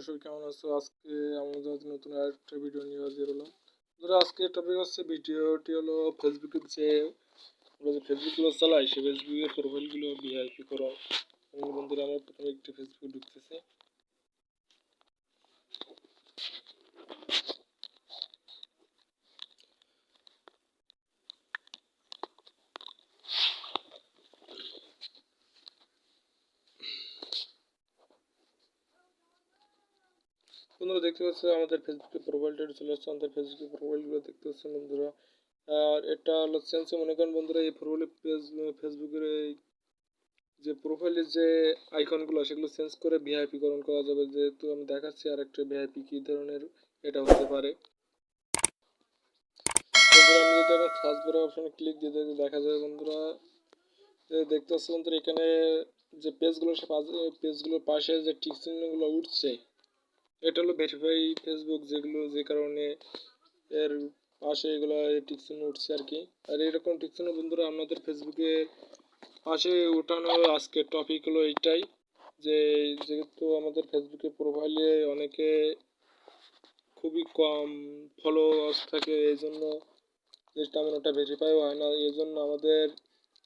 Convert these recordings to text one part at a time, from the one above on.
তোমরা সবাই কেমন আছো? আজকে আমাদের নতুন আরেকটা ভিডিও নিয়ে হাজির হলাম। ধরো আজকে টপিক হচ্ছে, ভিডিওটি হলো ফেসবুকের যে আমরা যে ফেসবুকগুলো চালাই সেই ফেসবুকের প্রোফাইলগুলো ভিআইপি করা। বন্ধুরা, আমরা প্রথমে একটি ফেসবুক ঢুকতেছি। বন্ধুরা দেখতে পাচ্ছ আমাদের ফেসবুকের প্রোফাইলটা চলে আসছে। আমাদের ফেসবুকের প্রোফাইলগুলো দেখতে পাচ্ছেন বন্ধুরা। আর এটা হলো সেন্সে মনে করেন বন্ধুরা, এই ফেসবুকের এই যে প্রোফাইলের যে আইকনগুলো সেগুলো চেঞ্জ করে ভিআইপি করণ করা যাবে। যেহেতু আমি দেখাচ্ছি আর একটা ভিআইপি কী ধরনের এটা হতে পারে। বন্ধুরা আমি যদি এখন সার্চ বারের অপশনে ক্লিক দিয়ে দেখা যাবে বন্ধুরা, দেখতে পাচ্ছি বন্ধুরা এখানে যে পেজগুলো সে পেজগুলোর পাশে যে টিক চিহ্নগুলো উঠছে এটা হলো ভেরিফাই ফেসবুক, যেগুলো যে কারণে এর পাশে এগুলো টিক চিহ্ন উঠছে আর কি। আর এরকম টিক চিহ্ন বন্ধুরা আমাদের ফেসবুকের পাশে উঠানো আজকের টপিক হলো এইটাই, যে যেহেতু আমাদের ফেসবুকের প্রোফাইলে অনেকে খুবই কম ফলোয়ার্স থাকে, এই জন্য তেমন ওটা ভেরিফাইও হয় না। এই জন্য আমাদের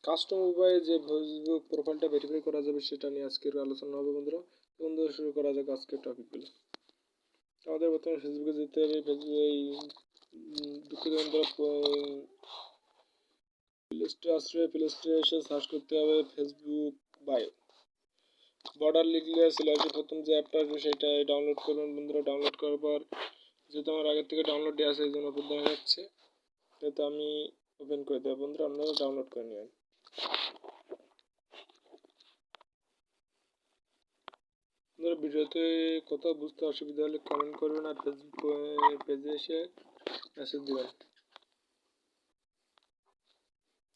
কাস্টম উপায়ে যে ফেসবুক প্রোফাইলটা ভেরিফাই করা যাবে সেটা নিয়ে আজকের আলোচনা হবে বন্ধুরা। বন্ধুরা শুরু করা যাক আজকের টপিকগুলো। আমাদের প্রথমে ফেসবুকে যেতে হবে। এই দুঃখিত বন্ধুরা, প্লে স্টোরে এসে সার্চ করতে হবে ফেসবুক বায়ো। বর্ডার লিখলে সিলেক্টে প্রথম যে অ্যাপটা আসবে সেটাই ডাউনলোড করবেন বন্ধুরা। ডাউনলোড করার পর যেহেতু আমার আগের থেকে ডাউনলোড দেওয়া আছে এই জন্য ওপেন দেখা যাচ্ছে, সেহেতু আমি ওপেন করে দেবো বন্ধুরা। আপনারা ডাউনলোড করে নেবেন। বন্ধুরা ভিডিওতে কোথাও বুঝতে অসুবিধা হলে কমেন্ট করবেন আর ফেসবুক পেজে এসে মেসেজ দেবেন।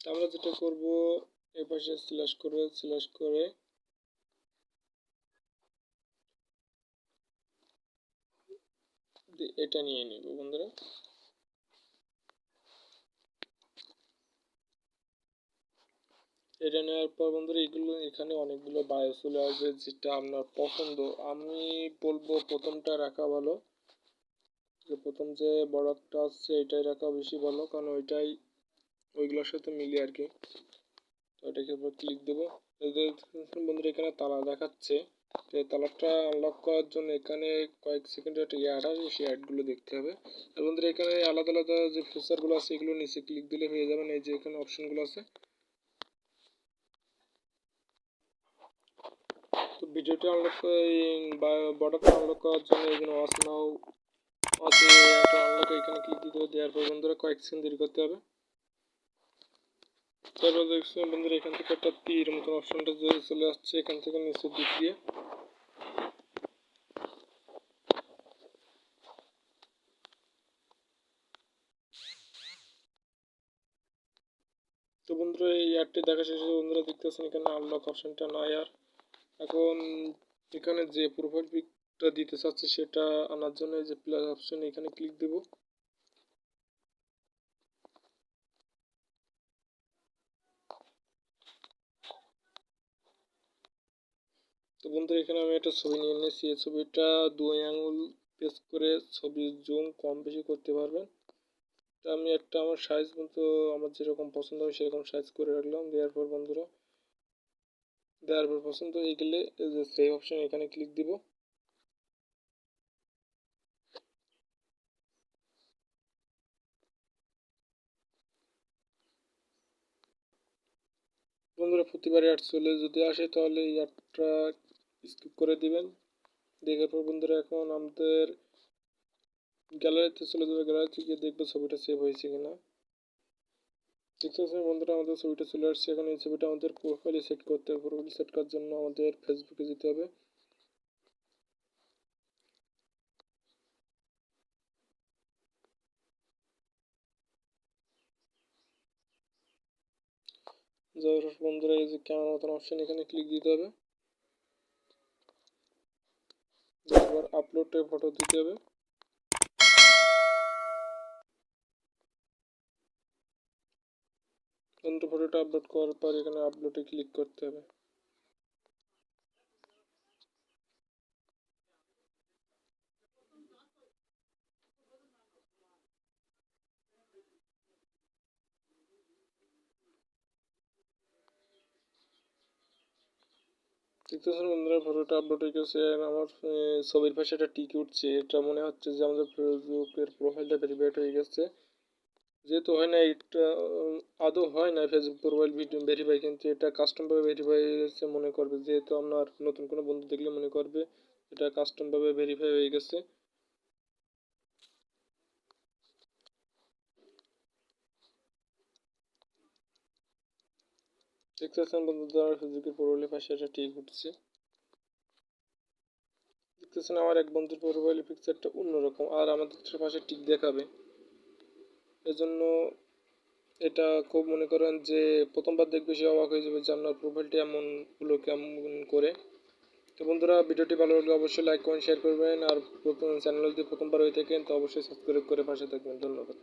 আমরা যেটা করব, এই পাশে স্ল্যাশ করে এটা নিয়ে নিব বন্ধুরা। এটা নেওয়ার পর বন্ধুরা এখানে অনেকগুলো বায়ো চলে আসবে, যেটা আপনার পছন্দ। আমি বলবো প্রথমটা রাখা ভালো, যে প্রথম যে বর্ডারটা আসছে এটাই রাখা বেশি ভালো, কারণ ওইগুলোর সাথে মিলে আর কি। তো এটাকে এবার ক্লিক দেবো। বন্ধুরা এখানে তালা দেখাচ্ছে, এই তালাটা আনলক করার জন্য এখানে কয়েক সেকেন্ডের একটা অ্যাড আসবে, সেই অ্যাডগুলো দেখতে হবে। আর বন্ধুরা এখানে আলাদা আলাদা যে ফিচারগুলো আছে এগুলো নিচে ক্লিক দিলে হয়ে যাবেন। এই যে এখানে অপশনগুলো আছে। তো ভিডিওটি আনলক বা বর্ডারটা আনলক করার জন্য এখানে ওয়াচ নাও আছে, একটা আনলক এখানে ক্লিক দিতে হবে। দেওয়ার পর বন্ধুরা কয়েক সেকেন্ড দেরি করতে হবে। তারপর দেখছেন বন্ধুরা এখান থেকে একটা তীর মতন অপশনটা চলে আসছে এখান থেকে নিচের দিক দিয়ে। তো বন্ধুরা এই অ্যাডটি দেখা শেষে বন্ধুরা দেখতেছেন এখানে আনলক অপশনটা নাই। আর এখন এখানে যে প্রোফাইল পিকটা দিতে চাচ্ছি সেটা আনার জন্য এই যে প্লাস অপশন এখানে ক্লিক দেব। তো বন্ধুরা এখানে আমি একটা ছবি নিয়ে নিয়েছি। এই ছবিটা 2 আঙুল প্রেস করে ছবির জুম কম বেশি করতে পারবেন। তো আমি একটা আমার সাইজ মতো আমার যেরকম পছন্দ হয় সেরকম সাইজ করে রাখলাম। দেওয়ার পর বন্ধুরা পছন্দ হয়ে গেলে এই যে সেভ অপশন এখানে ক্লিক দিব। বন্ধুরা প্রতিবার অ্যাড চলে যদি আসে তাহলে এই অ্যাডটা স্কিপ করে দিবেন। দেখার পর বন্ধুরা এখন আমাদের গ্যালারিতে চলে যাবে। গ্যালারি থেকে দেখবে ছবিটা সেভ হয়েছে কিনা। দেখতে পাচ্ছেন বন্ধুরা আমাদের ছবিটা চলে আসছে। এখন এই ছবিটা আমাদের প্রোফাইলে সেট করতে হবে। প্রোফাইল সেট করার জন্য আমাদের ফেসবুকে যেতে হবে। যাওয়ার বন্ধুরা এই যে ক্যামেরা মতন অপশন এখানে ক্লিক দিতে হবে। তারপর আপলোডে ফটো দিতে হবে। ফটোটা আপলোড করার পর এখানে আপলোডে ক্লিক করতে হবে। দেখতেছেন বন্ধুরা ফটোটা আপলোড হয়ে গেছে আর আমার ছবির পাশে একটা টিক উঠছে, এটা মনে হচ্ছে যে আমাদের ফেসবুকের প্রোফাইলটা ভেরিফাইড হয়ে গেছে। যেহেতু হয় না এটা আদৌ হয় না ফেসবুক প্রোফাইল ভিডিও ভেরিফাই, কিন্তু এটা কাস্টমভাবে ভেরিফাই হয়েছে মনে করবে, যেহেতু আপনার নতুন কোনো বন্ধু দেখলে মনে করবে এটা কাস্টমভাবে ভেরিফাই হয়ে গেছে। দেখতেছেন বন্ধুরা ফেসবুকের প্রোফাইলের পাশে একটা টিক উঠছে। দেখতেছেন আমার এক বন্ধুর প্রোফাইল পিকচারটা অন্যরকম আর আমাদের পাশে টিক দেখাবে, এজন্য এটা খুব মনে করেন যে প্রথমবার দেখবে সে অবাক হয়ে যাবে যে আপনার প্রোফাইলটি এমন হলো কেমন করে। তো বন্ধুরা ভিডিওটি ভালো লাগলে অবশ্যই লাইক কমেন্ট শেয়ার করবেন, আর চ্যানেল যদি প্রথমবার হয়ে থাকেন তো অবশ্যই সাবস্ক্রাইব করে পাশে থাকবেন। ধন্যবাদ।